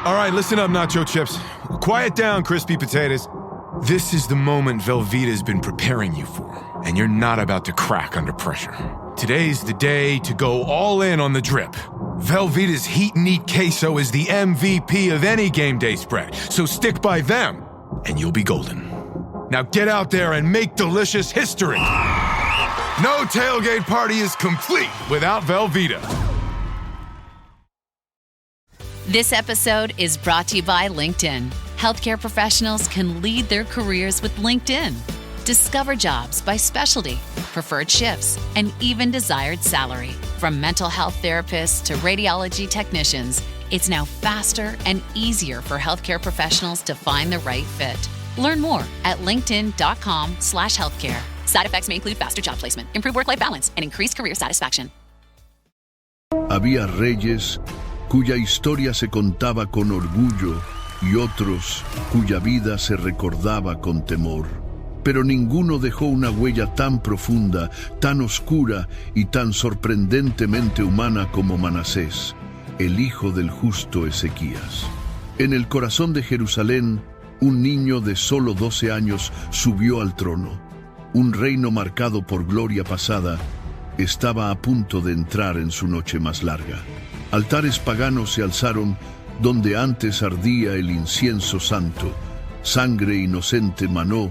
All right, listen up, Nacho Chips. Quiet down, crispy potatoes. This is the moment Velveeta's been preparing you for, and you're not about to crack under pressure. Today's the day to go all in on the drip. Velveeta's Heat and Eat Queso is the MVP of any game day spread, so stick by them, and you'll be golden. Now get out there and make delicious history. No tailgate party is complete without Velveeta. This episode is brought to you by LinkedIn. Healthcare professionals can lead their careers with LinkedIn. Discover jobs by specialty, preferred shifts, and even desired salary. From mental health therapists to radiology technicians, it's now faster and easier for healthcare professionals to find the right fit. Learn more at linkedin.com/healthcare. Side effects may include faster job placement, improved work-life balance, and increased career satisfaction. Había reyes cuya historia se contaba con orgullo y otros cuya vida se recordaba con temor. Pero ninguno dejó una huella tan profunda, tan oscura y tan sorprendentemente humana como Manasés, el hijo del justo Ezequías. En el corazón de Jerusalén, un niño de solo 12 años subió al trono. Un reino marcado por gloria pasada estaba a punto de entrar en su noche más larga. Altares paganos se alzaron donde antes ardía el incienso santo. Sangre inocente manó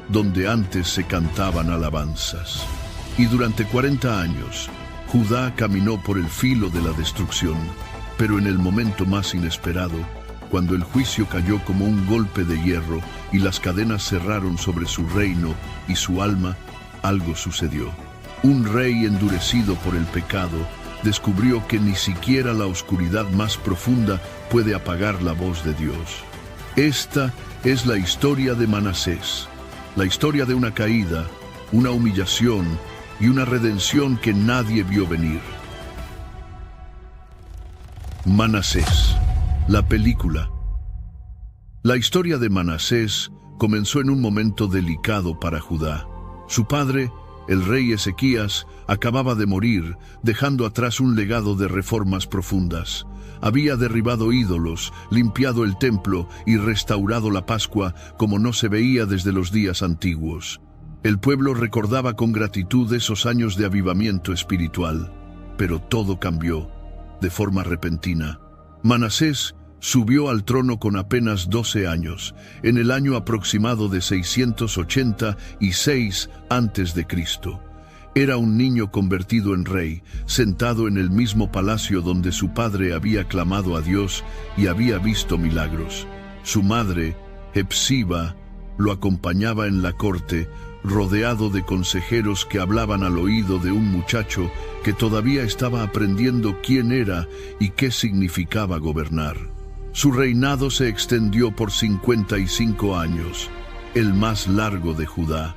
donde antes se cantaban alabanzas. Y durante 40 años, Judá caminó por el filo de la destrucción, pero en el momento más inesperado, cuando el juicio cayó como un golpe de hierro y las cadenas cerraron sobre su reino y su alma, algo sucedió. Un rey endurecido por el pecado descubrió que ni siquiera la oscuridad más profunda puede apagar la voz de Dios. Esta es la historia de Manasés, la historia de una caída, una humillación y una redención que nadie vio venir. Manasés, la película. La historia de Manasés comenzó en un momento delicado para Judá. Su padre, el rey Ezequías, acababa de morir, dejando atrás un legado de reformas profundas. Había derribado ídolos, limpiado el templo y restaurado la Pascua como no se veía desde los días antiguos. El pueblo recordaba con gratitud esos años de avivamiento espiritual, pero todo cambió de forma repentina. Manasés subió al trono con apenas 12 años, en el año aproximado de 686 a.C. Era un niño convertido en rey, sentado en el mismo palacio donde su padre había clamado a Dios y había visto milagros. Su madre, Hepsiba, lo acompañaba en la corte, rodeado de consejeros que hablaban al oído de un muchacho que todavía estaba aprendiendo quién era y qué significaba gobernar. Su reinado se extendió por 55 años, el más largo de Judá.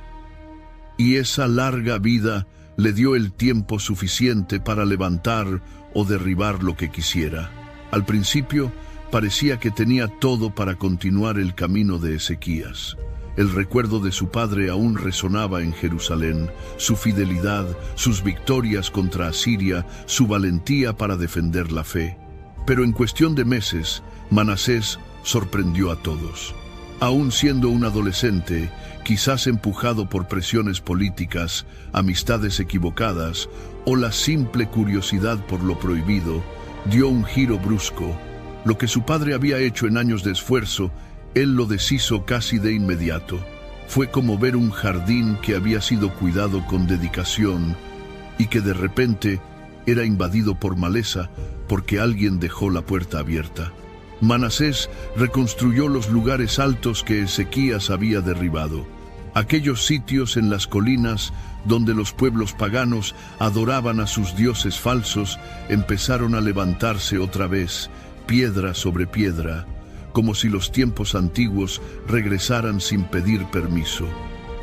Y esa larga vida le dio el tiempo suficiente para levantar o derribar lo que quisiera. Al principio, parecía que tenía todo para continuar el camino de Ezequías. El recuerdo de su padre aún resonaba en Jerusalén, su fidelidad, sus victorias contra Asiria, su valentía para defender la fe. Pero en cuestión de meses, Manasés sorprendió a todos. Aún siendo un adolescente, quizás empujado por presiones políticas, amistades equivocadas o la simple curiosidad por lo prohibido, dio un giro brusco. Lo que su padre había hecho en años de esfuerzo, él lo deshizo casi de inmediato. Fue como ver un jardín que había sido cuidado con dedicación y que de repente era invadido por maleza porque alguien dejó la puerta abierta. Manasés reconstruyó los lugares altos que Ezequías había derribado. Aquellos sitios en las colinas donde los pueblos paganos adoraban a sus dioses falsos empezaron a levantarse otra vez, piedra sobre piedra, como si los tiempos antiguos regresaran sin pedir permiso.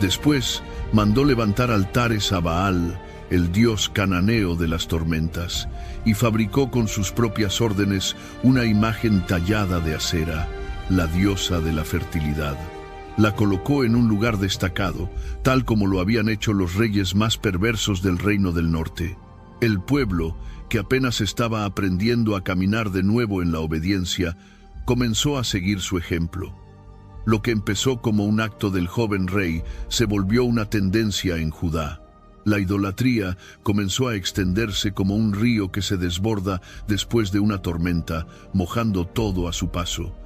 Después mandó levantar altares a Baal, el dios cananeo de las tormentas, y fabricó con sus propias órdenes una imagen tallada de acera, la diosa de la fertilidad. La colocó en un lugar destacado, tal como lo habían hecho los reyes más perversos del reino del norte. El pueblo, que apenas estaba aprendiendo a caminar de nuevo en la obediencia, comenzó a seguir su ejemplo. Lo que empezó como un acto del joven rey se volvió una tendencia en Judá. La idolatría comenzó a extenderse como un río que se desborda después de una tormenta, mojando todo a su paso,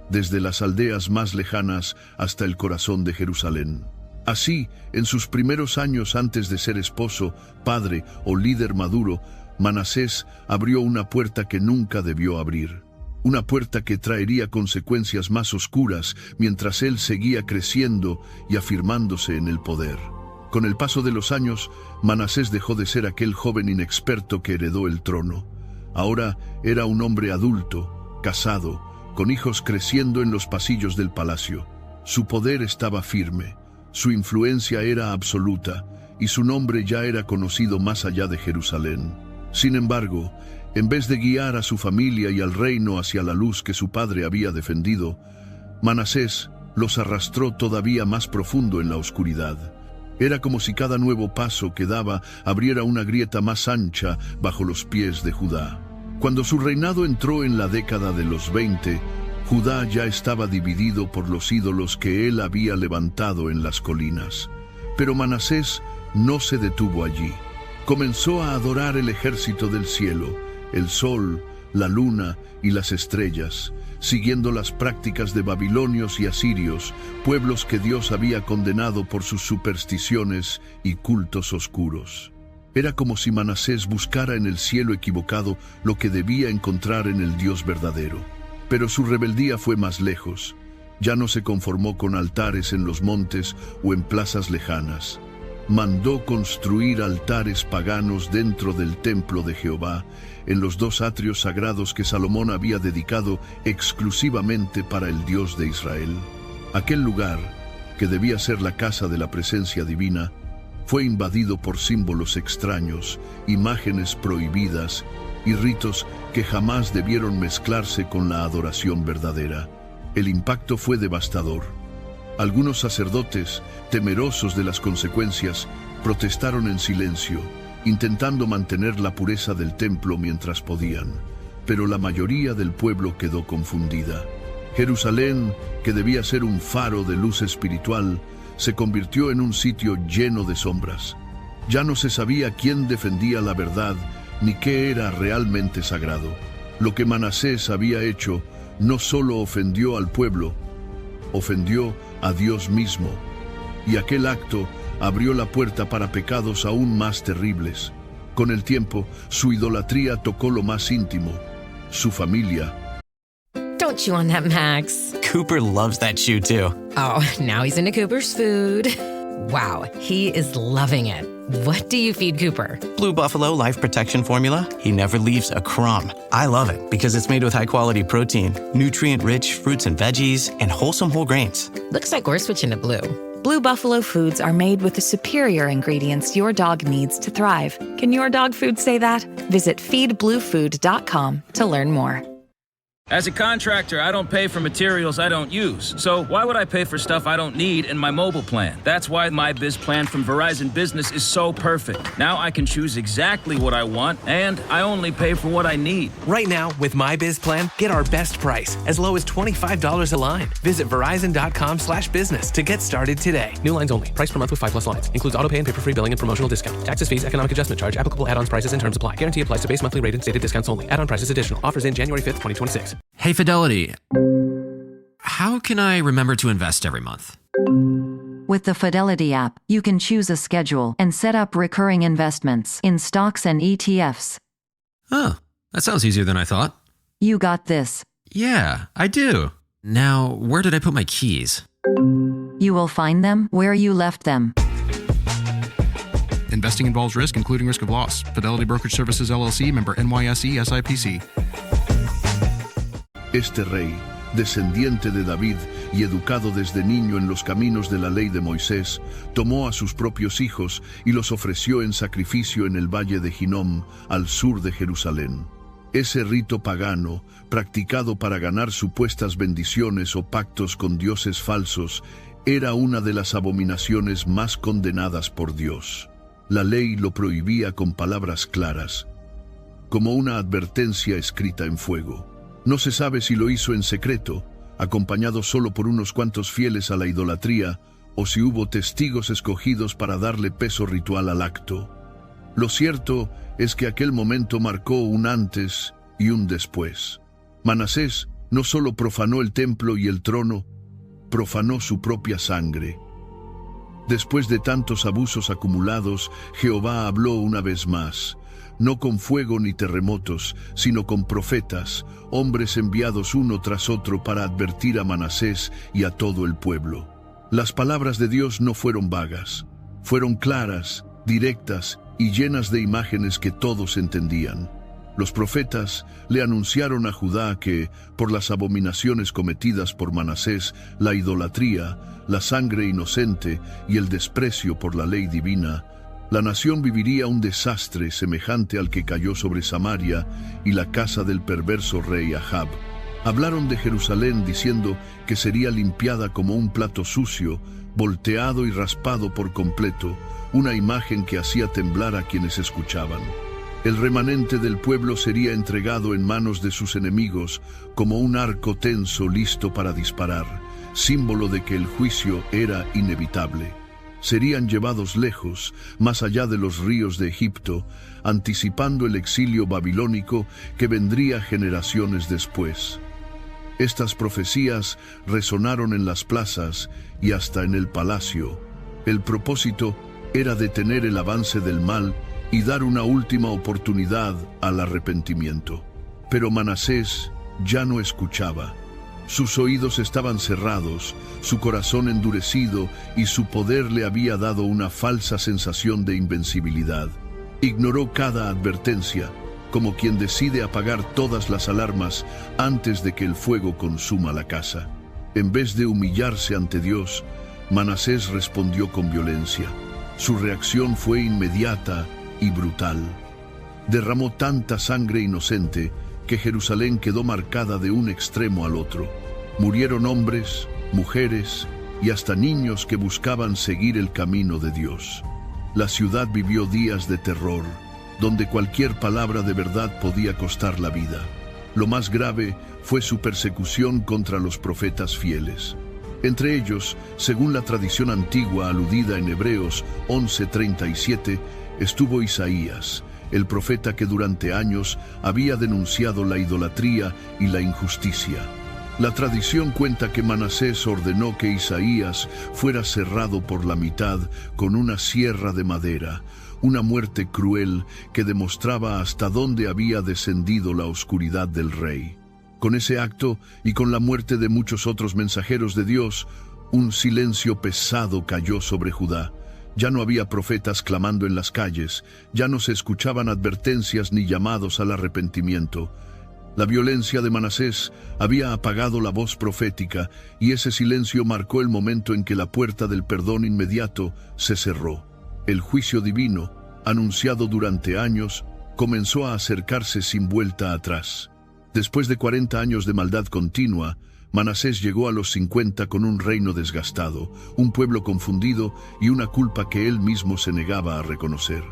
desde las aldeas más lejanas hasta el corazón de Jerusalén. Así, en sus primeros años antes de ser esposo, padre o líder maduro, Manasés abrió una puerta que nunca debió abrir. Una puerta que traería consecuencias más oscuras mientras él seguía creciendo y afirmándose en el poder. Con el paso de los años, Manasés dejó de ser aquel joven inexperto que heredó el trono. Ahora era un hombre adulto, casado, con hijos creciendo en los pasillos del palacio. Su poder estaba firme, su influencia era absoluta, y su nombre ya era conocido más allá de Jerusalén. Sin embargo, en vez de guiar a su familia y al reino hacia la luz que su padre había defendido, Manasés los arrastró todavía más profundo en la oscuridad. Era como si cada nuevo paso que daba abriera una grieta más ancha bajo los pies de Judá. Cuando su reinado entró en la década de los 20, Judá ya estaba dividido por los ídolos que él había levantado en las colinas. Pero Manasés no se detuvo allí. Comenzó a adorar el ejército del cielo, el sol, la luna y las estrellas, siguiendo las prácticas de babilonios y asirios, pueblos que Dios había condenado por sus supersticiones y cultos oscuros. Era como si Manasés buscara en el cielo equivocado lo que debía encontrar en el Dios verdadero. Pero su rebeldía fue más lejos. Ya no se conformó con altares en los montes o en plazas lejanas. Mandó construir altares paganos dentro del templo de Jehová, en los 2 atrios sagrados que Salomón había dedicado exclusivamente para el Dios de Israel. Aquel lugar, que debía ser la casa de la presencia divina, fue invadido por símbolos extraños, imágenes prohibidas y ritos que jamás debieron mezclarse con la adoración verdadera. El impacto fue devastador. Algunos sacerdotes, temerosos de las consecuencias, protestaron en silencio, intentando mantener la pureza del templo mientras podían, pero la mayoría del pueblo quedó confundida. Jerusalén, que debía ser un faro de luz espiritual, se convirtió en un sitio lleno de sombras. Ya no se sabía quién defendía la verdad ni qué era realmente sagrado. Lo que Manasés había hecho no solo ofendió al pueblo, ofendió a Dios mismo, y aquel acto abrió la puerta para pecados aún más terribles. Con el tiempo, su idolatría tocó lo más íntimo, su familia. Don't chew on that, Max. Cooper loves that shoe too. Oh, now he's into Cooper's food. Wow, he is loving it. What do you feed Cooper? Blue Buffalo Life Protection Formula. He never leaves a crumb. I love it because it's made with high-quality protein, nutrient-rich fruits and veggies, and wholesome whole grains. Looks like we're switching to Blue. Blue Buffalo foods are made with the superior ingredients your dog needs to thrive. Can your dog food say that? Visit feedbluefood.com to learn more. As a contractor, I don't pay for materials I don't use. So why would I pay for stuff I don't need in my mobile plan? That's why my Biz plan from Verizon Business is so perfect. Now I can choose exactly what I want, and I only pay for what I need. Right now, with my Biz plan, get our best price, as low as $25 a line. Visit Verizon.com/business to get started today. New lines only. Price per month with 5+ lines. Includes auto pay and paper-free billing and promotional discount. Taxes, fees, economic adjustment charge. Applicable add-ons, prices, and terms apply. Guarantee applies to base monthly rate and stated discounts only. Add-on prices additional. Offers in January 5th, 2026. Hey, Fidelity. How can I remember to invest every month? With the Fidelity app, you can choose a schedule and set up recurring investments in stocks and ETFs. Oh, that sounds easier than I thought. You got this. Yeah, I do. Now, where did I put my keys? You will find them where you left them. Investing involves risk, including risk of loss. Fidelity Brokerage Services, LLC, member NYSE, SIPC. Este rey, descendiente de David y educado desde niño en los caminos de la ley de Moisés, tomó a sus propios hijos y los ofreció en sacrificio en el valle de Hinnom, al sur de Jerusalén. Ese rito pagano, practicado para ganar supuestas bendiciones o pactos con dioses falsos, era una de las abominaciones más condenadas por Dios. La ley lo prohibía con palabras claras, como una advertencia escrita en fuego. No se sabe si lo hizo en secreto, acompañado solo por unos cuantos fieles a la idolatría, o si hubo testigos escogidos para darle peso ritual al acto. Lo cierto es que aquel momento marcó un antes y un después. Manasés no solo profanó el templo y el trono, profanó su propia sangre. Después de tantos abusos acumulados, Jehová habló una vez más, no con fuego ni terremotos, sino con profetas, hombres enviados uno tras otro para advertir a Manasés y a todo el pueblo. Las palabras de Dios no fueron vagas, fueron claras, directas y llenas de imágenes que todos entendían. Los profetas le anunciaron a Judá que, por las abominaciones cometidas por Manasés, la idolatría, la sangre inocente y el desprecio por la ley divina, la nación viviría un desastre semejante al que cayó sobre Samaria y la casa del perverso rey Ahab. Hablaron de Jerusalén diciendo que sería limpiada como un plato sucio, volteado y raspado por completo, una imagen que hacía temblar a quienes escuchaban. El remanente del pueblo sería entregado en manos de sus enemigos como un arco tenso listo para disparar, símbolo de que el juicio era inevitable. Serían llevados lejos, más allá de los ríos de Egipto, anticipando el exilio babilónico que vendría generaciones después. Estas profecías resonaron en las plazas y hasta en el palacio. El propósito era detener el avance del mal y dar una última oportunidad al arrepentimiento. Pero Manasés ya no escuchaba. Sus oídos estaban cerrados, su corazón endurecido y su poder le había dado una falsa sensación de invencibilidad. Ignoró cada advertencia, como quien decide apagar todas las alarmas antes de que el fuego consuma la casa. En vez de humillarse ante Dios, Manasés respondió con violencia. Su reacción fue inmediata y brutal. Derramó tanta sangre inocente que Jerusalén quedó marcada de un extremo al otro. Murieron hombres, mujeres y hasta niños que buscaban seguir el camino de Dios. La ciudad vivió días de terror, donde cualquier palabra de verdad podía costar la vida. Lo más grave fue su persecución contra los profetas fieles. Entre ellos, según la tradición antigua aludida en Hebreos 11:37, estuvo Isaías, el profeta que durante años había denunciado la idolatría y la injusticia. La tradición cuenta que Manasés ordenó que Isaías fuera cerrado por la mitad con una sierra de madera, una muerte cruel que demostraba hasta dónde había descendido la oscuridad del rey. Con ese acto y con la muerte de muchos otros mensajeros de Dios, un silencio pesado cayó sobre Judá. Ya no había profetas clamando en las calles, ya no se escuchaban advertencias ni llamados al arrepentimiento. La violencia de Manasés había apagado la voz profética y ese silencio marcó el momento en que la puerta del perdón inmediato se cerró. El juicio divino, anunciado durante años, comenzó a acercarse sin vuelta atrás. Después de 40 años de maldad continua, Manasés llegó a los 50 con un reino desgastado, un pueblo confundido y una culpa que él mismo se negaba a reconocer.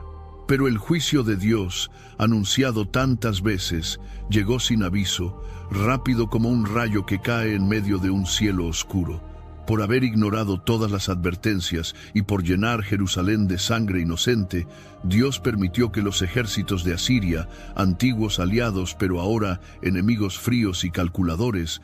Pero el juicio de Dios, anunciado tantas veces, llegó sin aviso, rápido como un rayo que cae en medio de un cielo oscuro. Por haber ignorado todas las advertencias y por llenar Jerusalén de sangre inocente, Dios permitió que los ejércitos de Asiria, antiguos aliados pero ahora enemigos fríos y calculadores,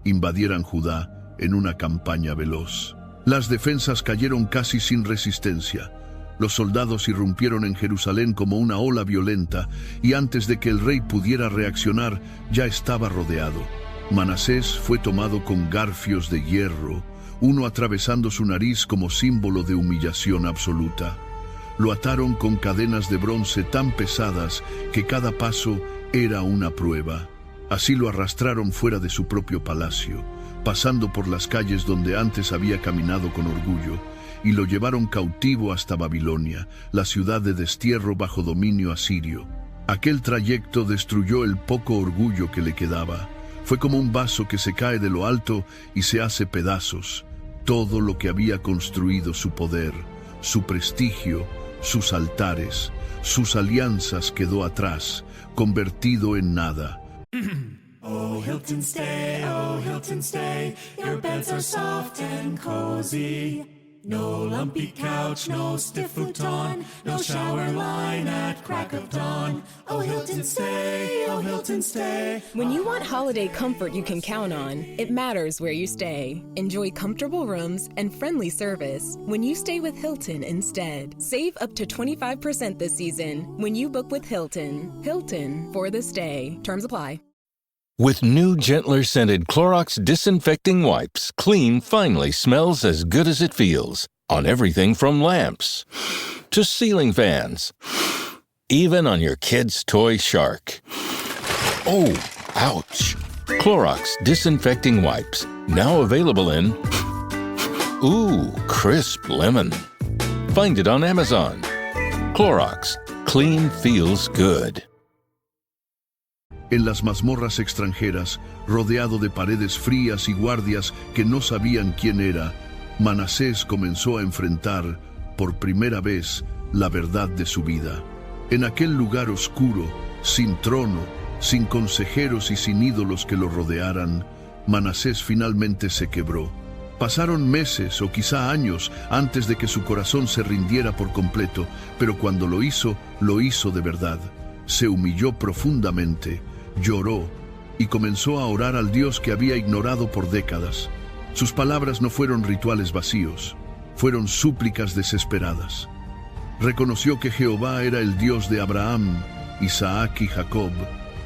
invadieran Judá en una campaña veloz. Las defensas cayeron casi sin resistencia. Los soldados irrumpieron en Jerusalén como una ola violenta, y antes de que el rey pudiera reaccionar, ya estaba rodeado. Manasés fue tomado con garfios de hierro, uno atravesando su nariz como símbolo de humillación absoluta. Lo ataron con cadenas de bronce tan pesadas que cada paso era una prueba. Así lo arrastraron fuera de su propio palacio, pasando por las calles donde antes había caminado con orgullo, y lo llevaron cautivo hasta Babilonia, la ciudad de destierro bajo dominio asirio. Aquel trayecto destruyó el poco orgullo que le quedaba. Fue como un vaso que se cae de lo alto y se hace pedazos. Todo lo que había construido su poder, su prestigio, sus altares, sus alianzas quedó atrás, convertido en nada. Oh, Hilton stay, your beds are soft and cozy. No lumpy couch, no stiff futon, no shower line at crack of dawn. Oh, Hilton stay, oh, Hilton stay. When you want holiday comfort you can count on, it matters where you stay. Enjoy comfortable rooms and friendly service when you stay with Hilton instead. Save up to 25% this season when you book with Hilton. Hilton for the stay. Terms apply. With new, gentler scented Clorox disinfecting wipes, clean finally smells as good as it feels. On everything from lamps to ceiling fans. Even on your kid's toy shark. Oh, ouch. Clorox disinfecting wipes, now available in crisp lemon. Find it on Amazon. Clorox, clean feels good. En las mazmorras extranjeras, rodeado de paredes frías y guardias que no sabían quién era, Manasés comenzó a enfrentar, por primera vez, la verdad de su vida. En aquel lugar oscuro, sin trono, sin consejeros y sin ídolos que lo rodearan, Manasés finalmente se quebró. Pasaron meses o quizá años antes de que su corazón se rindiera por completo, pero cuando lo hizo de verdad. Se humilló profundamente, lloró y comenzó a orar al Dios que había ignorado por décadas. Sus palabras no fueron rituales vacíos, fueron súplicas desesperadas. Reconoció que Jehová era el Dios de Abraham, Isaac y Jacob,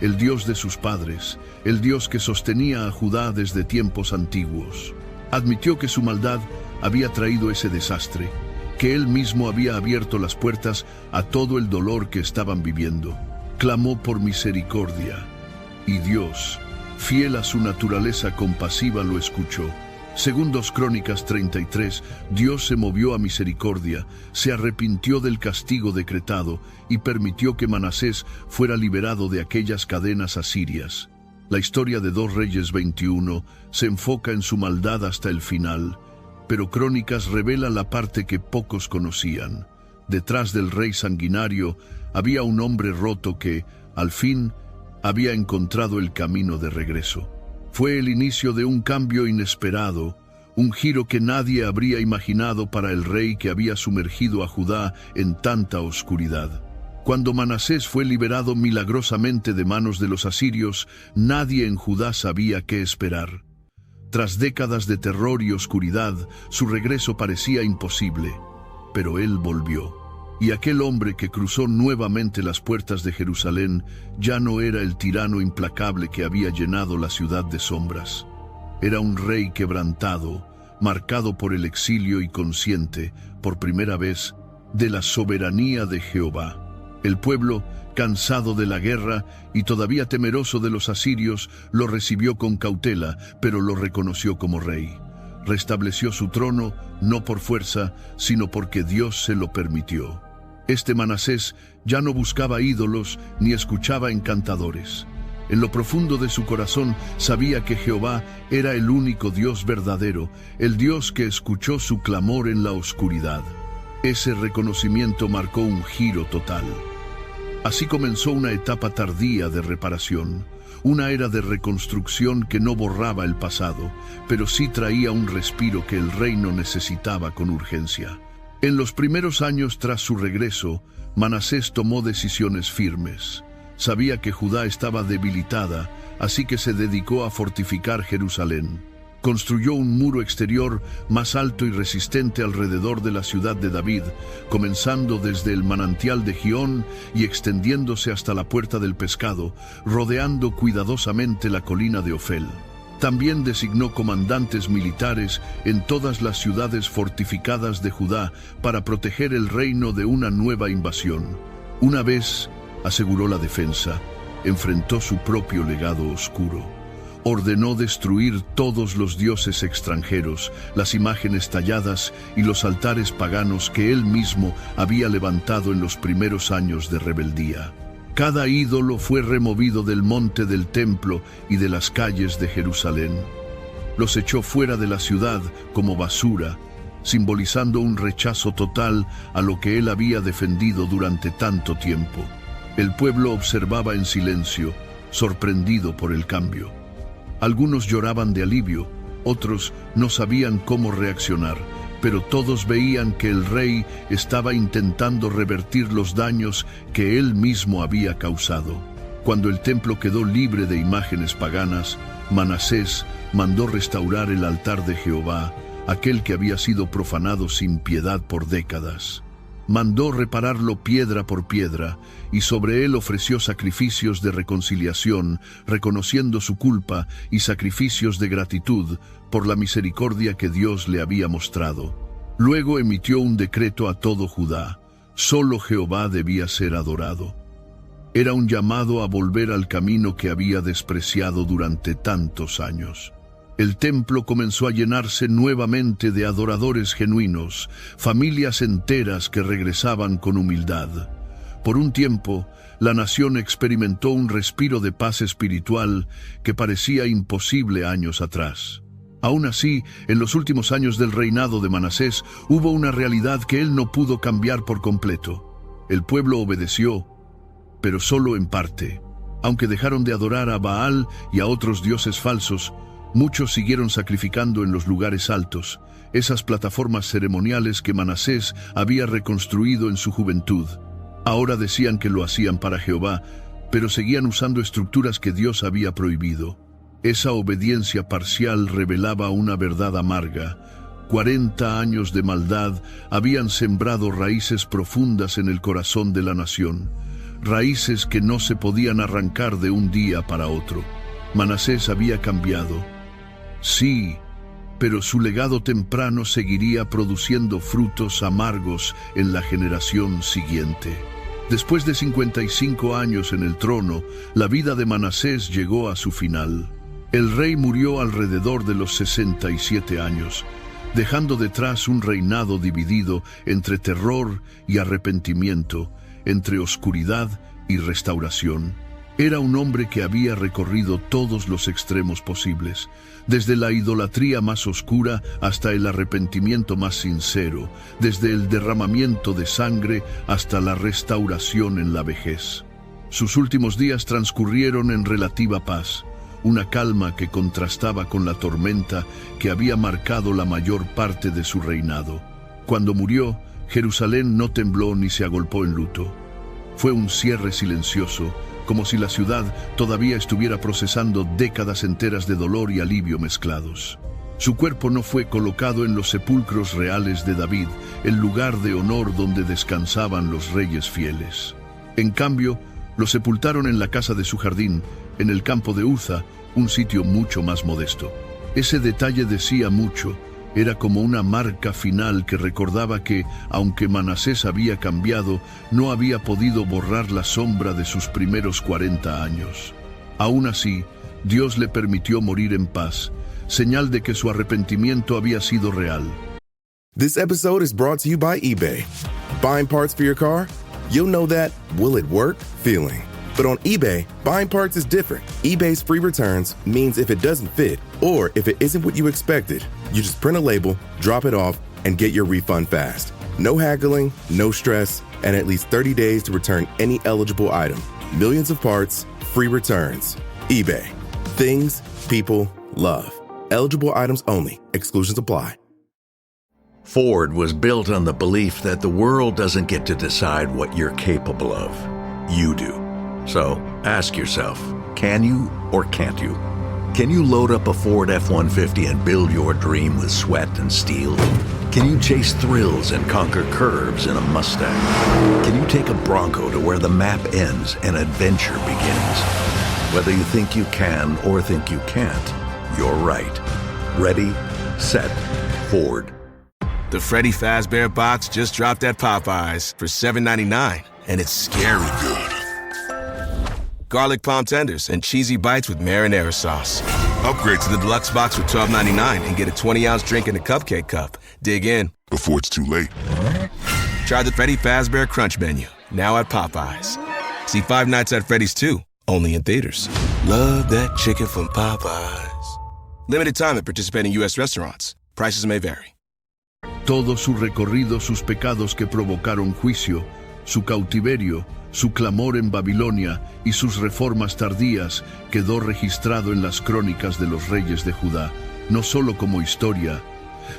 el Dios de sus padres, el Dios que sostenía a Judá desde tiempos antiguos. Admitió que su maldad había traído ese desastre, que él mismo había abierto las puertas a todo el dolor que estaban viviendo. Clamó por misericordia, y Dios, fiel a su naturaleza compasiva, lo escuchó. Según 2 Crónicas 33, Dios se movió a misericordia, se arrepintió del castigo decretado y permitió que Manasés fuera liberado de aquellas cadenas asirias. La historia de 2 Reyes 21 se enfoca en su maldad hasta el final, pero Crónicas revela la parte que pocos conocían. Detrás del rey sanguinario había un hombre roto que, al fin, había encontrado el camino de regreso. Fue el inicio de un cambio inesperado, un giro que nadie habría imaginado para el rey que había sumergido a Judá en tanta oscuridad. Cuando Manasés fue liberado milagrosamente de manos de los asirios, nadie en Judá sabía qué esperar. Tras décadas de terror y oscuridad, su regreso parecía imposible, pero él volvió. Y aquel hombre que cruzó nuevamente las puertas de Jerusalén ya no era el tirano implacable que había llenado la ciudad de sombras. Era un rey quebrantado, marcado por el exilio y consciente, por primera vez, de la soberanía de Jehová. El pueblo, cansado de la guerra y todavía temeroso de los asirios, lo recibió con cautela, pero lo reconoció como rey. Restableció su trono, no por fuerza, sino porque Dios se lo permitió. Este Manasés ya no buscaba ídolos ni escuchaba encantadores. En lo profundo de su corazón sabía que Jehová era el único Dios verdadero, el Dios que escuchó su clamor en la oscuridad. Ese reconocimiento marcó un giro total. Así comenzó una etapa tardía de reparación, una era de reconstrucción que no borraba el pasado, pero sí traía un respiro que el reino necesitaba con urgencia. En los primeros años tras su regreso, Manasés tomó decisiones firmes. Sabía que Judá estaba debilitada, así que se dedicó a fortificar Jerusalén. Construyó un muro exterior más alto y resistente alrededor de la ciudad de David, comenzando desde el manantial de Gihón y extendiéndose hasta la puerta del pescado, rodeando cuidadosamente la colina de Ofel. También designó comandantes militares en todas las ciudades fortificadas de Judá para proteger el reino de una nueva invasión. Una vez aseguró la defensa, enfrentó su propio legado oscuro. Ordenó destruir todos los dioses extranjeros, las imágenes talladas y los altares paganos que él mismo había levantado en los primeros años de rebeldía. Cada ídolo fue removido del monte del templo y de las calles de Jerusalén. Los echó fuera de la ciudad como basura, simbolizando un rechazo total a lo que él había defendido durante tanto tiempo. El pueblo observaba en silencio, sorprendido por el cambio. Algunos lloraban de alivio, otros no sabían cómo reaccionar, pero todos veían que el rey estaba intentando revertir los daños que él mismo había causado. Cuando el templo quedó libre de imágenes paganas, Manasés mandó restaurar el altar de Jehová, aquel que había sido profanado sin piedad por décadas. Mandó repararlo piedra por piedra, y sobre él ofreció sacrificios de reconciliación, reconociendo su culpa, y sacrificios de gratitud por la misericordia que Dios le había mostrado. Luego emitió un decreto a todo Judá: solo Jehová debía ser adorado. Era un llamado a volver al camino que había despreciado durante tantos años. El templo comenzó a llenarse nuevamente de adoradores genuinos, familias enteras que regresaban con humildad. Por un tiempo, la nación experimentó un respiro de paz espiritual que parecía imposible años atrás. Aún así, en los últimos años del reinado de Manasés, hubo una realidad que él no pudo cambiar por completo. El pueblo obedeció, pero solo en parte. Aunque dejaron de adorar a Baal y a otros dioses falsos, muchos siguieron sacrificando en los lugares altos, esas plataformas ceremoniales que Manasés había reconstruido en su juventud. Ahora decían que lo hacían para Jehová, pero seguían usando estructuras que Dios había prohibido. Esa obediencia parcial revelaba una verdad amarga. 40 años de maldad habían sembrado raíces profundas en el corazón de la nación, raíces que no se podían arrancar de un día para otro. Manasés había cambiado. Sí, pero su legado temprano seguiría produciendo frutos amargos en la generación siguiente. Después de 55 años en el trono, la vida de Manasés llegó a su final. El rey murió alrededor de los 67 años, dejando detrás un reinado dividido entre terror y arrepentimiento, entre oscuridad y restauración. Era un hombre que había recorrido todos los extremos posibles, desde la idolatría más oscura hasta el arrepentimiento más sincero, desde el derramamiento de sangre hasta la restauración en la vejez. Sus últimos días transcurrieron en relativa paz, una calma que contrastaba con la tormenta que había marcado la mayor parte de su reinado. Cuando murió, Jerusalén no tembló ni se agolpó en luto. Fue un cierre silencioso, como si la ciudad todavía estuviera procesando décadas enteras de dolor y alivio mezclados. Su cuerpo no fue colocado en los sepulcros reales de David, el lugar de honor donde descansaban los reyes fieles. En cambio, lo sepultaron en la casa de su jardín, en el campo de Uza, un sitio mucho más modesto. Ese detalle decía mucho. Era como una marca final que recordaba que, aunque Manasés había cambiado, no había podido borrar la sombra de sus primeros 40 años. Aún así, Dios le permitió morir en paz, señal de que su arrepentimiento había sido real. This episode is brought to you by eBay. Buying parts for your car? You'll know that will it work feeling. But on eBay, buying parts is different. eBay's free returns means if it doesn't fit, or if it isn't what you expected, you just print a label, drop it off, and get your refund fast. No haggling, no stress, and at least 30 days to return any eligible item. Millions of parts, free returns. eBay. Things people love. Eligible items only. Exclusions apply. Ford was built on the belief that the world doesn't get to decide what you're capable of. You do. So, ask yourself, can you or can't you? Can you load up a Ford F-150 and build your dream with sweat and steel? Can you chase thrills and conquer curves in a Mustang? Can you take a Bronco to where the map ends and adventure begins? Whether you think you can or think you can't, you're right. Ready, set, Ford. The Freddy Fazbear box just dropped at Popeyes for $7.99, and it's scary good. Garlic palm tenders and cheesy bites with marinara sauce. Upgrade to the deluxe box for $12.99 and get a 20-ounce drink in a cupcake cup. Dig in before it's too late. Try the Freddy Fazbear Crunch menu, now at Popeyes. See Five Nights at Freddy's 2, only in theaters. Love that chicken from Popeyes. Limited time at participating U.S. restaurants. Prices may vary. Todo su recorrido, sus pecados que provocaron juicio, su cautiverio, Su clamor en Babilonia y sus reformas tardías quedó registrado en las crónicas de los reyes de Judá, no solo como historia,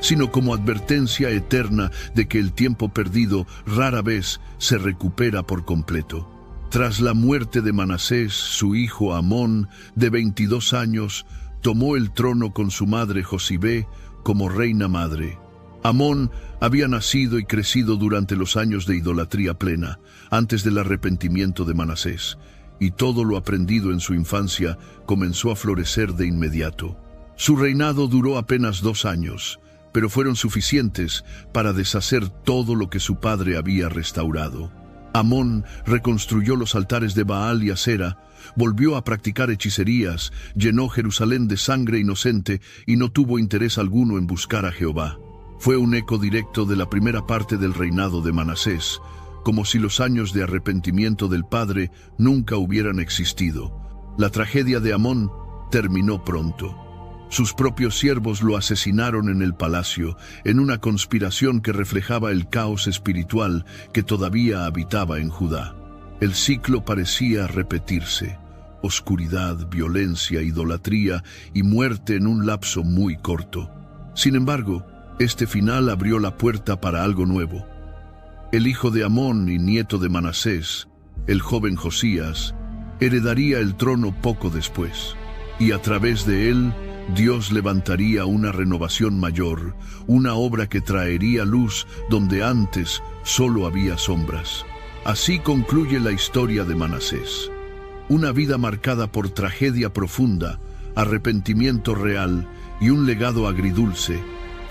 sino como advertencia eterna de que el tiempo perdido rara vez se recupera por completo. Tras la muerte de Manasés, su hijo Amón, de 22 años, tomó el trono con su madre Josibé como reina madre. Amón había nacido y crecido durante los años de idolatría plena, antes del arrepentimiento de Manasés, y todo lo aprendido en su infancia comenzó a florecer de inmediato. Su reinado duró apenas 2 años, pero fueron suficientes para deshacer todo lo que su padre había restaurado. Amón reconstruyó los altares de Baal y Asera, volvió a practicar hechicerías, llenó Jerusalén de sangre inocente y no tuvo interés alguno en buscar a Jehová. Fue un eco directo de la primera parte del reinado de Manasés, como si los años de arrepentimiento del padre nunca hubieran existido. La tragedia de Amón terminó pronto. Sus propios siervos lo asesinaron en el palacio, en una conspiración que reflejaba el caos espiritual que todavía habitaba en Judá. El ciclo parecía repetirse: oscuridad, violencia, idolatría y muerte en un lapso muy corto. Sin embargo, este final abrió la puerta para algo nuevo. El hijo de Amón y nieto de Manasés, el joven Josías, heredaría el trono poco después, y a través de él, Dios levantaría una renovación mayor, una obra que traería luz donde antes solo había sombras. Así concluye la historia de Manasés. Una vida marcada por tragedia profunda, arrepentimiento real y un legado agridulce,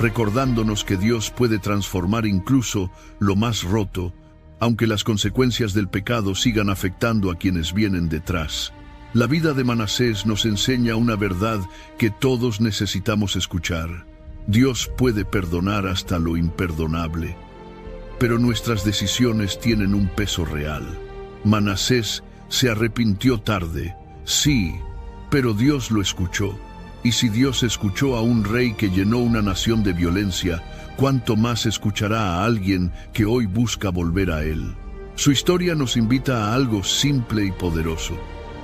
recordándonos que Dios puede transformar incluso lo más roto, aunque las consecuencias del pecado sigan afectando a quienes vienen detrás. La vida de Manasés nos enseña una verdad que todos necesitamos escuchar. Dios puede perdonar hasta lo imperdonable, pero nuestras decisiones tienen un peso real. Manasés se arrepintió tarde, sí, pero Dios lo escuchó. Y si Dios escuchó a un rey que llenó una nación de violencia, ¿cuánto más escuchará a alguien que hoy busca volver a Él? Su historia nos invita a algo simple y poderoso.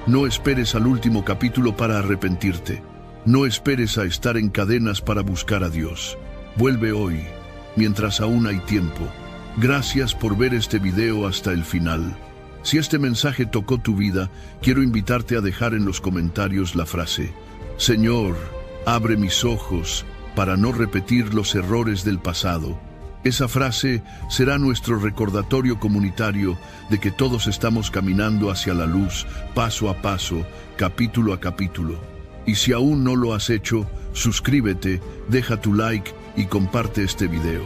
No esperes al último capítulo para arrepentirte. No esperes a estar en cadenas para buscar a Dios. Vuelve hoy, mientras aún hay tiempo. Gracias por ver este video hasta el final. Si este mensaje tocó tu vida, quiero invitarte a dejar en los comentarios la frase: Señor, abre mis ojos para no repetir los errores del pasado. Esa frase será nuestro recordatorio comunitario de que todos estamos caminando hacia la luz, paso a paso, capítulo a capítulo. Y si aún no lo has hecho, suscríbete, deja tu like y comparte este video.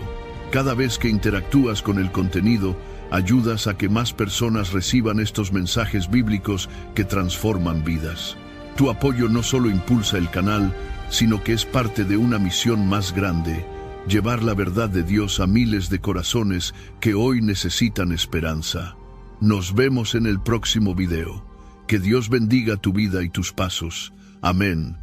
Cada vez que interactúas con el contenido, ayudas a que más personas reciban estos mensajes bíblicos que transforman vidas. Tu apoyo no solo impulsa el canal, sino que es parte de una misión más grande: llevar la verdad de Dios a miles de corazones que hoy necesitan esperanza. Nos vemos en el próximo video. Que Dios bendiga tu vida y tus pasos. Amén.